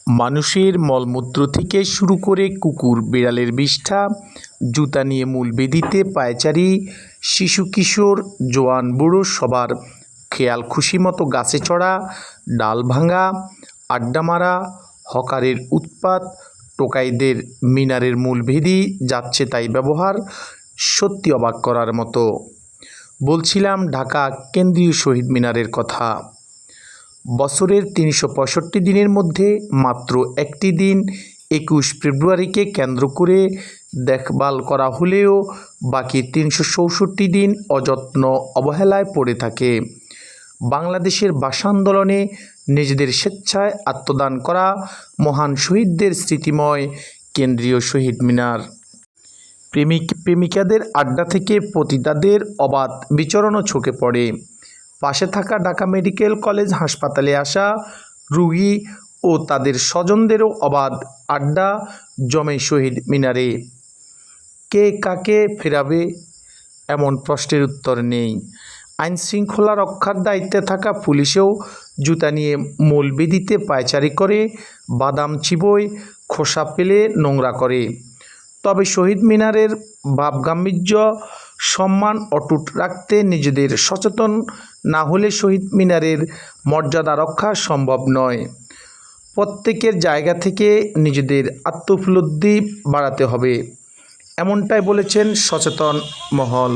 মানুষের মলমূত্র থেকে শুরু করে কুকুর বিড়ালের বিষ্ঠা, জুতা নিয়ে মূল বেদিতে পায়চারি, শিশু কিশোর জোয়ান বুড়ো সবার খেয়াল খুশিমতো গাছে চড়া, ডাল ভাঙা, আড্ডা মারা, হকারের উৎপাত, টোকাইদের মিনারের মূল ভেদি যাচ্ছে তাই ব্যবহার, সত্যি অবাক করার মতো। বলছিলাম ঢাকা কেন্দ্রীয় শহীদ মিনারের কথা। বছরের ৩৬৫ দিনের মধ্যে মাত্র একটি দিন ২১ ফেব্রুয়ারিকে কেন্দ্র করে দেখভাল করা হলেও বাকি ৩৬৪ দিন অযত্ন অবহেলায় পড়ে থাকে। বাংলাদেশের ভাষা আন্দোলনে নিজেদের স্বেচ্ছায় আত্মদান করা মহান শহীদদের স্মৃতিময় কেন্দ্রীয় শহীদ মিনার। প্রেমিক প্রেমিকাদের আড্ডা থেকে পতিতাদের অবাধ বিচরণও চোখে পড়ে। পাশে থাকা ঢাকা মেডিকেল কলেজ হাসপাতালে আসা রোগী ও তাদের স্বজনদেরও অবাধ আড্ডা জমে শহীদ মিনারে। কে কাকে ফেরাবে এমন প্রশ্নের উত্তর নেই। আইনশৃঙ্খলা রক্ষার দায়িত্বে থাকা পুলিশেও জুতা নিয়ে মূল বেদিতে পায়চারি করে, বাদাম চিবোয়, খোসা ফেলে নোংরা করে। তবে শহীদ মিনারের ভাবগাম্ভীর্য সম্মান অটুট রাখতে নিজেদের সচেতন না হলে শহীদ মিনারের মর্যাদা রক্ষা সম্ভব নয়। প্রত্যেকের জায়গা থেকে নিজেদের আত্মোপলব্ধি বাড়াতে হবে, এমনটাই বলেছেন সচেতন মহল।